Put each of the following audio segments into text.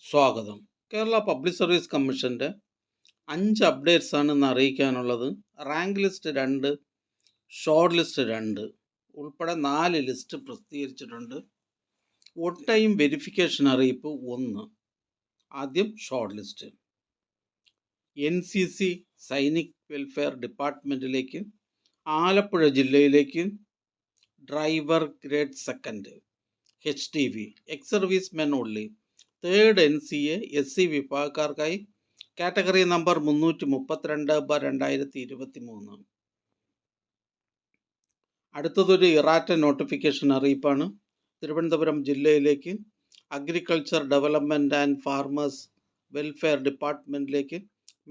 സ്വാഗതം. Kerala public service കമ്മീഷൻ്റെ 5 അപ്ഡേറ്റ്സാണ് ഇന്ന് അറിയിക്കാനുള്ളത്. റാങ്ക് ലിസ്റ്റ് 2, ഷോർട്ട് ലിസ്റ്റ് 2 ഉൾപ്പെടെ 4 ലിസ്റ്റ് പ്രസിദ്ധീകരിച്ചിട്ടുണ്ട്. ഓൺ ടൈം വെരിഫിക്കേഷൻ അറിയിപ്പ് 1. ആദ്യം short list. NCC Sainik welfare ഡിപ്പാർട്ട്മെൻറ്റിലേക്ക് ആലപ്പുഴ ജില്ലയിലേക്ക് driver grade 2 HTV ex service men only 3rd NCA SC വിഭാഗക്കാർക്കായി കാറ്റഗറി നമ്പർ 332/2023. അടുത്തതൊരു ഇറാറ്റ നോട്ടിഫിക്കേഷൻ അറിയിപ്പാണ്. തിരുവനന്തപുരം ജില്ലയിലേക്ക് agriculture development and farmers welfare ഡിപ്പാർട്ട്മെൻറ്റിലേക്ക്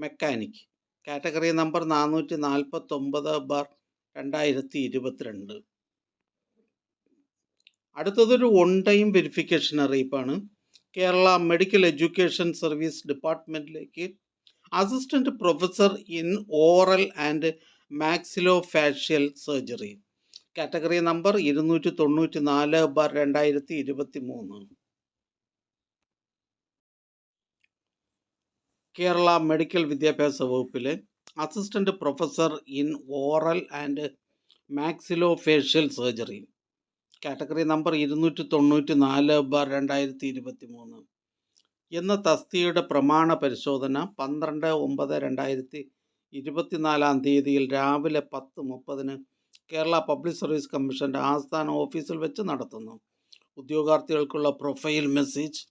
മെക്കാനിക് കാറ്റഗറി നമ്പർ 449/2022. അടുത്തതൊരു ഓൺ ടൈം വെരിഫിക്കേഷൻ അറിയിപ്പാണ്. കേരള മെഡിക്കൽ എഡ്യൂക്കേഷൻ സർവീസ് ഡിപ്പാർട്ട്മെൻറ്റിലേക്ക് assistant professor in oral and maxillofacial surgery category number 294/2023. Kerala മെഡിക്കൽ വിദ്യാഭ്യാസ വകുപ്പിലെ assistant professor in oral and maxillo facial surgery category number 294/2023 എന്ന തസ്തികയുടെ പ്രമാണ പരിശോധന 12/9/2024 രാവിലെ 10:30 കേരള പബ്ലിക് സർവീസ് കമ്മീഷൻ്റെ ആസ്ഥാന ഓഫീസിൽ വെച്ച് നടത്തുന്നു. ഉദ്യോഗാർത്ഥികൾക്കുള്ള പ്രൊഫൈൽ മെസ്സേജ്,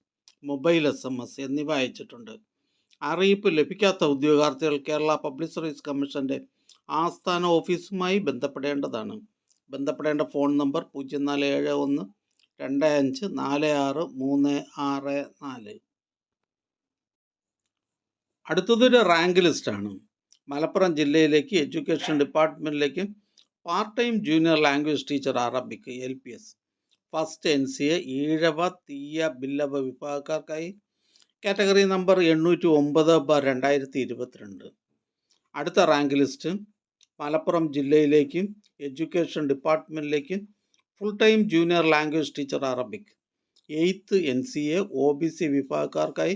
മൊബൈൽ SMS എന്നിവ അയച്ചിട്ടുണ്ട്. അറിയിപ്പ് ലഭിക്കാത്ത ഉദ്യോഗാർത്ഥികൾ കേരള പബ്ലിക് സർവീസ് കമ്മീഷൻ്റെ ആസ്ഥാന ഓഫീസുമായി ബന്ധപ്പെടേണ്ടതാണ്. ബന്ധപ്പെടേണ്ട ഫോൺ നമ്പർ 0471254636. അടുത്തതൊരു റാങ്ക് ലിസ്റ്റാണ്. മലപ്പുറം ജില്ലയിലേക്ക് എഡ്യൂക്കേഷൻ ഡിപ്പാർട്ട്മെൻറ്റിലേക്ക് part time junior language teacher Arabic LPS first NCA Ezhava Thiyya Billava വിഭാഗക്കാർക്കായി category number 809/2022. അടുത്ത റാങ്ക് ലിസ്റ്റ് മലപ്പുറം ജില്ലയിലേക്ക് എഡ്യൂക്കേഷൻ ഡിപ്പാർട്ട്മെൻറ്റിലേക്ക് full time junior language teacher Arabic 8th NCA OBC വിഭാഗക്കാർക്കായി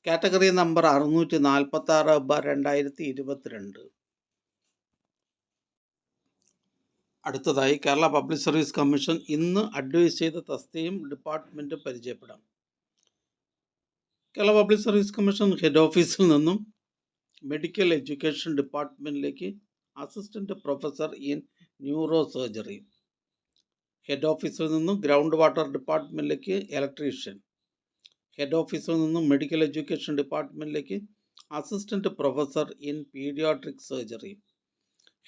കാറ്റഗറി നമ്പർ 646/2022. അടുത്തതായി കേരള പബ്ലിക് സർവീസ് കമ്മീഷൻ ഇന്ന് അഡ്വൈസ് ചെയ്ത തസ്തികയും ഡിപ്പാർട്ട്മെൻറ്റും പരിചയപ്പെടാം. Kerala public service commission head ഓഫീസിൽ നിന്നും മെഡിക്കൽ എഡ്യൂക്കേഷൻ ഡിപ്പാർട്ട്മെൻറ്റിലേക്ക് assistant professor in neurosurgery, head ഓഫീസിൽ നിന്നും ഗ്രൗണ്ട് വാട്ടർ ഡിപ്പാർട്ട്മെൻറ്റിലേക്ക് ഇലക്ട്രീഷ്യൻ, ഹെഡ് ഓഫീസിൽ നിന്നും മെഡിക്കൽ എഡ്യൂക്കേഷൻ ഡിപ്പാർട്ട്മെൻറ്റിലേക്ക് assistant professor in paediatric surgery,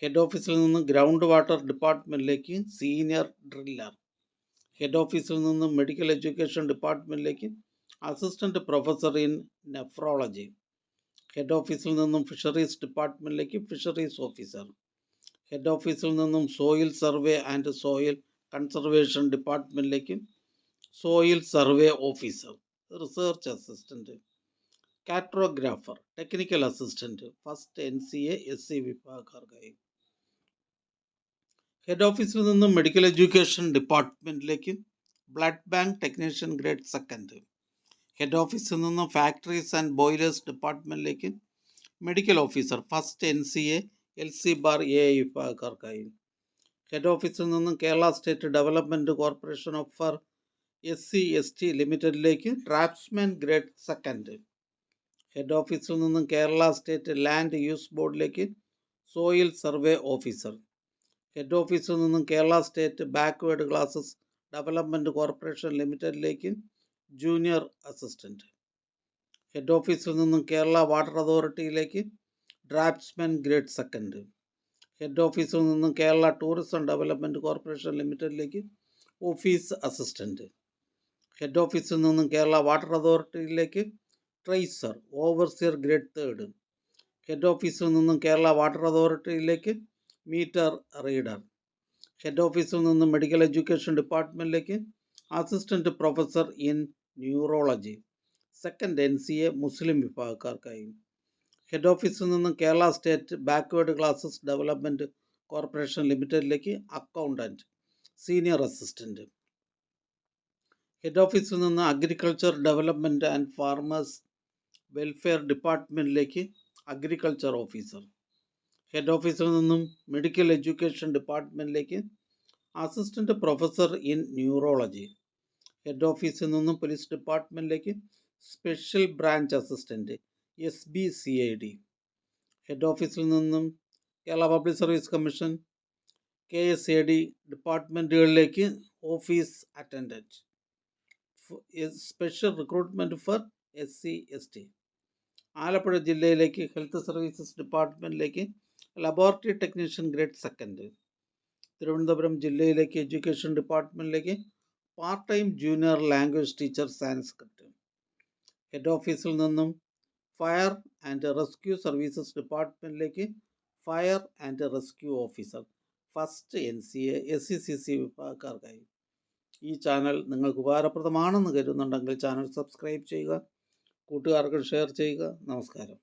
head ഓഫീസിൽ നിന്നും ഗ്രൗണ്ട് വാട്ടർ ഡിപ്പാർട്ട്മെൻറ്റിലേക്ക് സീനിയർ ഡ്രില്ലർ, ഹെഡ് ഓഫീസിൽ നിന്നും മെഡിക്കൽ എഡ്യൂക്കേഷൻ ഡിപ്പാർട്ട്മെൻറ്റിലേക്ക് assistant professor in nephrology, head ഓഫീസിൽ നിന്നും ഫിഷറീസ് ഡിപ്പാർട്ട്മെൻറ്റിലേക്ക് ഫിഷറീസ് ഓഫീസർ, ഹെഡ് ഓഫീസിൽ നിന്നും soil survey and soil conservation ഡിപ്പാർട്ട്മെൻറ്റിലേക്ക് soil survey officer, research assistant, cartographer, technical assistant first NCA SC വിഭാഗക്കാർക്കായി. ഹെഡ് ഓഫീസിൽ നിന്നും മെഡിക്കൽ എഡ്യൂക്കേഷൻ ഡിപ്പാർട്ട്മെൻറ്റിലേക്ക് blood bank technician grade 2, head ഓഫീസിൽ നിന്നും ഫാക്ടറീസ് ആൻഡ് ബോയിലേഴ്സ് ഡിപ്പാർട്ട്മെൻറ്റിലേക്ക് medical officer first NCA LC bar A വിഭാഗക്കാർക്കായി. Head ഓഫീസിൽ നിന്നും Kerala state development corporation of SC ST ലിമിറ്റഡിലേക്ക് ഡ്രാഫ്റ്റ്സ്മാൻ ഗ്രേഡ് 2, ഹെഡ് ഓഫീസിൽ നിന്നും കേരള സ്റ്റേറ്റ് ലാൻഡ് യൂസ് ബോർഡിലേക്ക് സോയിൽ സർവേ ഓഫീസർ, ഹെഡ് ഓഫീസിൽ നിന്നും Kerala state backward classes development corporation ലിമിറ്റഡിലേക്ക് ജൂനിയർ അസിസ്റ്റൻറ്റ്, ഹെഡ് ഓഫീസിൽ നിന്നും കേരള വാട്ടർ അതോറിറ്റിയിലേക്ക് ഡ്രാഫ്റ്റ്സ്മാൻ ഗ്രേഡ് 2, ഹെഡ് ഓഫീസിൽ നിന്നും കേരള ടൂറിസം ഡെവലപ്മെൻറ്റ് കോർപ്പറേഷൻ ലിമിറ്റഡിലേക്ക് ഓഫീസ് അസിസ്റ്റൻറ്റ്, ഹെഡ് ഓഫീസിൽ നിന്നും കേരള വാട്ടർ അതോറിറ്റിയിലേക്ക് ട്രേസർ ഓവർസിയർ ഗ്രേഡ് 3, ഹെഡ് ഓഫീസിൽ നിന്നും കേരള വാട്ടർ അതോറിറ്റിയിലേക്ക് മീറ്റർ റീഡർ, ഹെഡ് ഓഫീസിൽ നിന്നും മെഡിക്കൽ എഡ്യൂക്കേഷൻ ഡിപ്പാർട്ട്മെൻറ്റിലേക്ക് assistant professor in neurology 2nd NCA മുസ്ലിം വിഭാഗക്കാർക്കായി. ഹെഡ് ഓഫീസിൽ നിന്നും Kerala state backward classes development corporation ലിമിറ്റഡിലേക്ക് അക്കൗണ്ടൻറ്റ് സീനിയർ അസിസ്റ്റൻറ്റ്, ഹെഡ് ഓഫീസിൽ നിന്ന് agriculture development and farmers welfare ഡിപ്പാർട്ട്മെൻറ്റിലേക്ക് അഗ്രികൾച്ചർ ഓഫീസർ. ഹെഡ് ഓഫീസിൽ നിന്നും മെഡിക്കൽ എഡ്യൂക്കേഷൻ ഡിപ്പാർട്ട്മെൻറ്റിലേക്ക് assistant professor in neurology. Head ഓഫീസിൽ നിന്നും പോലീസ് ഡിപ്പാർട്ട്മെൻറ്റിലേക്ക് special branch assistant SBCID. Head ഓഫീസിൽ നിന്നും Kerala public service commission KSAD ഡിപ്പാർട്ട്മെൻറ്റുകളിലേക്ക് office attendant. Special recruitment four SC/ST. Alappuzha ജില്ലയിലേക്ക് ഹെൽത്ത് സർവീസസ് ഡിപ്പാർട്ട്മെൻറ്റിലേക്ക് laboratory technician grade second. Thiruvananthapuram ജില്ലയിലേക്ക് എഡ്യൂക്കേഷൻ ഡിപ്പാർട്ട്മെൻറ്റിലേക്ക് part time junior language teacher Sanskrit. Head ഓഫീസിൽ നിന്നും ഫയർ ആൻഡ് റെസ്ക്യൂ സർവീസസ് ഡിപ്പാർട്ട്മെൻറ്റിലേക്ക് fire and rescue officer first NCA SCCC വിഭാഗക്കാർക്കായി. ഈ channel നിങ്ങൾക്ക് ഉപകാരപ്രദമാണെന്ന് കരുതുന്നുണ്ടെങ്കിൽ ചാനൽ സബ്സ്ക്രൈബ് ചെയ്യുക, കൂട്ടുകാർക്ക് ഷെയർ ചെയ്യുക. നമസ്കാരം.